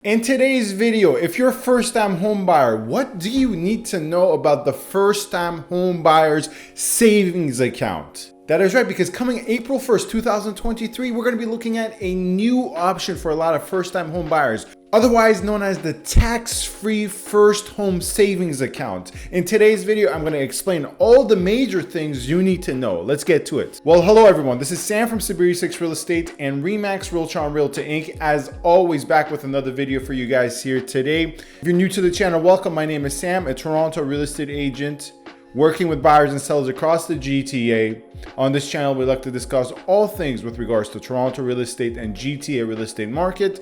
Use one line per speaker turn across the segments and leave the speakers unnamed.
In today's video, if you're a first-time home buyer, what do you need to know about the first-time home buyer's savings account? That is right, because coming April 1st, 2023, we're going to be looking at a new option for a lot of first-time home buyers, otherwise known as the tax-free first home savings account. In today's video, I'm going to explain all the major things you need to know. Let's get to it. Well, hello everyone. This is Sam from SaberiSixRealEstate and Remax Realtor Realty Inc. As always, back with another video for you guys here today. If you're new to the channel, welcome. My name is Sam, a Toronto real estate agent working with buyers and sellers across the GTA. On this channel, we like to discuss all things with regards to Toronto real estate and GTA real estate market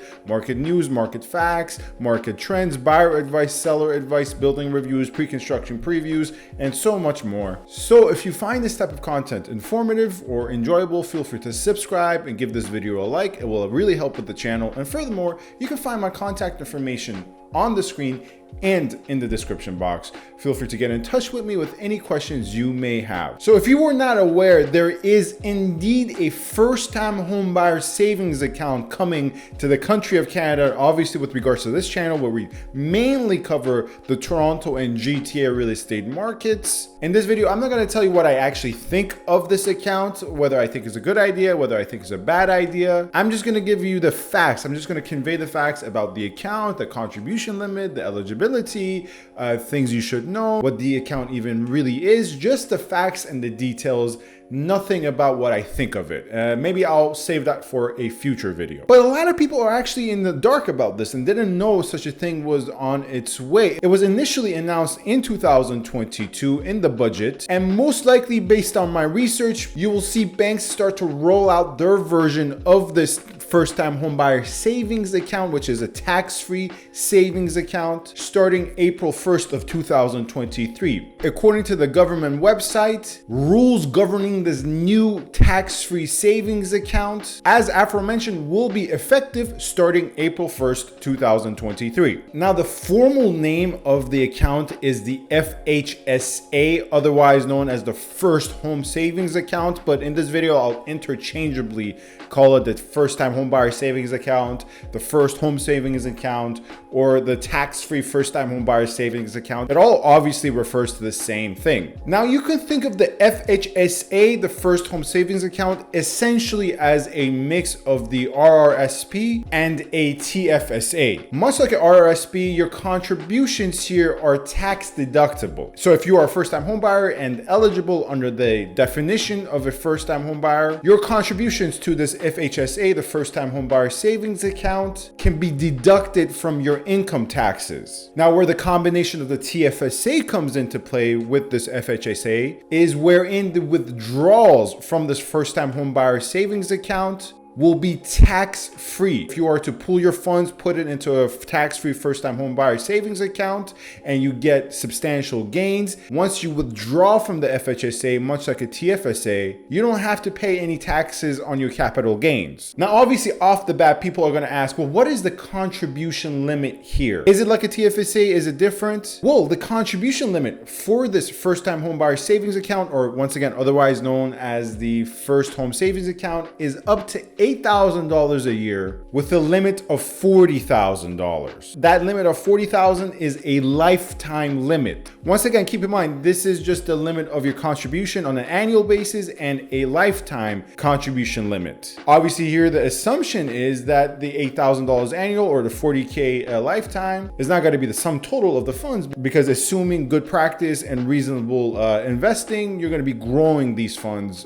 news, market facts, market trends, buyer advice, seller advice, building reviews, pre-construction previews, and so much more. So if you find this type of content informative or enjoyable, feel free to subscribe and give this video a like. It will really help with the channel. And furthermore, you can find my contact information on the screen and in the description box. Feel free to get in touch with me with any questions you may have. So if you were not aware, there is indeed a first-time home buyer savings account coming to the country of Canada, obviously with regards to this channel where we mainly cover the Toronto and GTA real estate markets. In this video, I'm not going to tell you what I actually think of this account, whether I think it's a good idea, whether I think it's a bad idea. I'm just going to give you the facts. I'm just going to convey the facts about the account, the contribution limit, the eligibility, things you should know, what the account even really is, just the facts and the details. Nothing about what I think of it. Maybe I'll save that for a future video. But a lot of people are actually in the dark about this and didn't know such a thing was on its way. It was initially announced in 2022 in the budget, and most likely based on my research, you will see banks start to roll out their version of this first-time homebuyer savings account, which is a tax-free savings account, starting April 1st of 2023. According to the government website, rules governing this new tax-free savings account, as aforementioned, will be effective starting April 1st, 2023. Now, the formal name of the account is the FHSA, otherwise known as the First Home Savings Account, but in this video, I'll interchangeably call it the First-Time Homebuyer Savings Account, the First Home Savings Account, or the tax-free First-Time Homebuyer Savings Account. It all obviously refers to the same thing. Now, you can think of the FHSA, the First Home Savings Account, essentially as a mix of the RRSP and a TFSA. Much like an RRSP, your contributions here are tax deductible. So if you are a first-time homebuyer and eligible under the definition of a first-time homebuyer, your contributions to this FHSA, the First-Time Homebuyer Savings Account, can be deducted from your income taxes. Now, where the combination of the TFSA comes into play with this FHSA is wherein the withdrawals from this first-time homebuyer savings account will be tax-free. If you are to pool your funds, put it into a tax-free first-time homebuyer savings account, and you get substantial gains, once you withdraw from the FHSA, much like a TFSA, you don't have to pay any taxes on your capital gains. Now, obviously, off the bat, people are gonna ask, well, what is the contribution limit here? Is it like a TFSA? Is it different? Well, the contribution limit for this first-time homebuyer savings account, or once again, otherwise known as the First Home Savings Account, is up to $8,000 a year with a limit of $40,000. That limit of $40,000 is a lifetime limit. Once again, keep in mind, this is just the limit of your contribution on an annual basis and a lifetime contribution limit. Obviously here, the assumption is that the $8,000 annual or the $40K lifetime is not going to be the sum total of the funds, because assuming good practice and reasonable investing, you're going to be growing these funds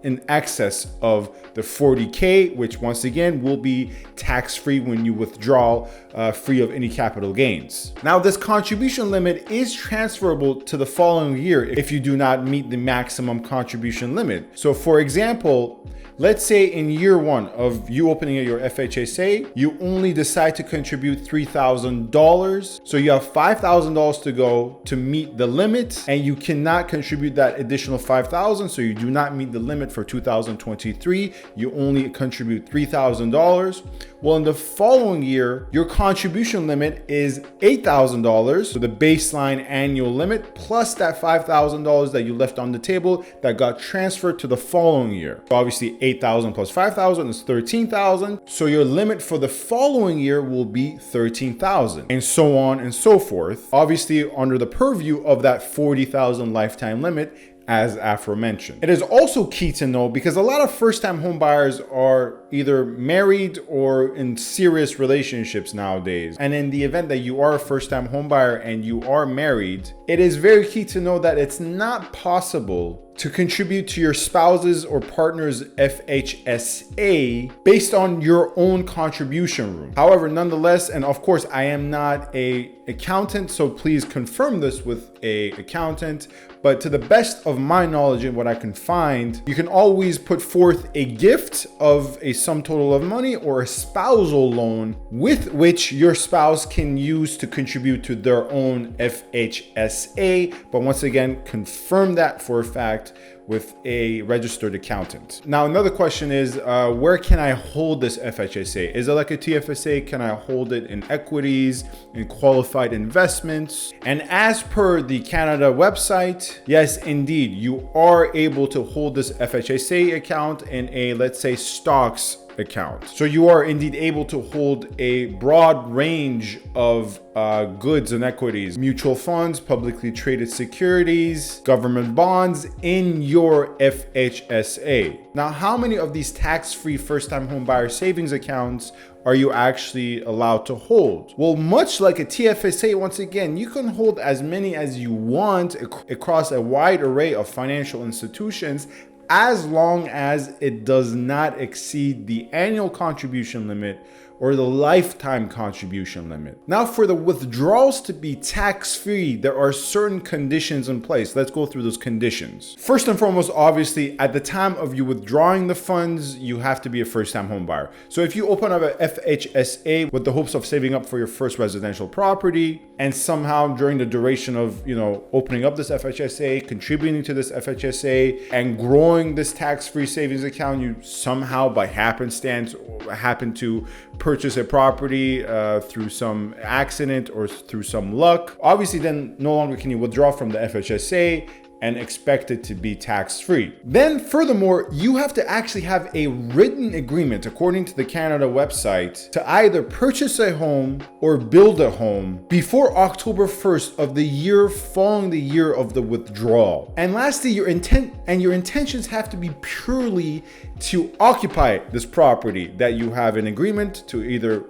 in excess of the $40K, which once again will be tax-free when you withdraw, free of any capital gains. Now, this contribution limit is transferable to the following year if you do not meet the maximum contribution limit. So for example, let's say in year one of you opening your FHSA, you only decide to contribute $3,000. So you have $5,000 to go to meet the limit, and you cannot contribute that additional $5,000. So you do not meet the limit for 2023. You only contribute $3,000. Well, in the following year, your contribution limit is $8,000. So the baseline annual limit plus that $5,000 that you left on the table that got transferred to the following year. So obviously 8,000 plus 5,000 is 13,000. So your limit for the following year will be 13,000, and so on and so forth. Obviously under the purview of that 40,000 lifetime limit, as aforementioned. It is also key to know because a lot of first-time home buyers are either married or in serious relationships nowadays. And in the event that you are a first-time home buyer and you are married, it is very key to know that it's not possible to contribute to your spouse's or partner's FHSA based on your own contribution room. However, nonetheless, and of course, I am not an accountant, so please confirm this with an accountant. But to the best of my knowledge and what I can find, you can always put forth a gift of a sum total of money or a spousal loan with which your spouse can use to contribute to their own FHSA. But once again, confirm that for a fact with a registered accountant. Now, another question is, where can I hold this FHSA? Is it like a TFSA? Can I hold it in equities, in qualified investments? And as per the Canada website, yes, indeed, you are able to hold this FHSA account in a, let's say, stocks account. So you are indeed able to hold a broad range of goods and equities, mutual funds, publicly traded securities, government bonds in your FHSA. Now, how many of these tax-free first-time home buyer savings accounts are you actually allowed to hold? Well, much like a TFSA, once again, you can hold as many as you want across a wide array of financial institutions, as long as it does not exceed the annual contribution limit or the lifetime contribution limit. Now, for the withdrawals to be tax-free, there are certain conditions in place. Let's go through those conditions. First and foremost, obviously, at the time of you withdrawing the funds, you have to be a first-time home buyer. So if you open up an FHSA with the hopes of saving up for your first residential property, and somehow during the duration of, opening up this FHSA, contributing to this FHSA, and growing this tax-free savings account, you somehow by happenstance happen to purchase a property through some accident or through some luck, obviously then no longer can you withdraw from the FHSA and expect it to be tax-free. Then furthermore, you have to actually have a written agreement, according to the Canada website, to either purchase a home or build a home before October 1st of the year following the year of the withdrawal. And lastly, your intentions have to be purely to occupy this property that you have an agreement to either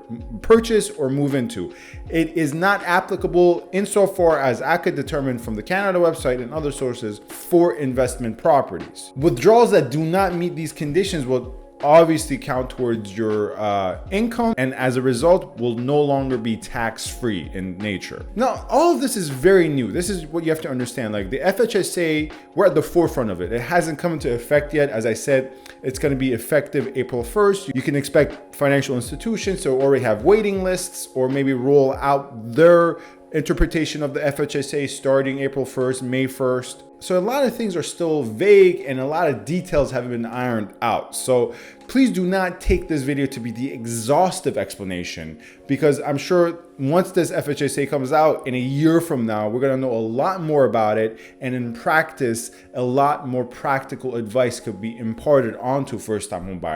purchase or move into. It is not applicable insofar as I could determine from the Canada website and other sources for investment properties. Withdrawals that do not meet these conditions will obviously count towards your income, and as a result will no longer be tax-free in nature. Now, all of this is very new. This is what you have to understand. Like the FHSA, we're at the forefront of it. It hasn't come into effect yet. As I said, it's going to be effective April 1st. You can expect financial institutions to already have waiting lists or maybe roll out their interpretation of the FHSA starting April 1st, May 1st. So a lot of things are still vague and a lot of details haven't been ironed out. So please do not take this video to be the exhaustive explanation, because I'm sure once this FHSA comes out in a year from now, we're going to know a lot more about it. And in practice, a lot more practical advice could be imparted onto first-time home buyers.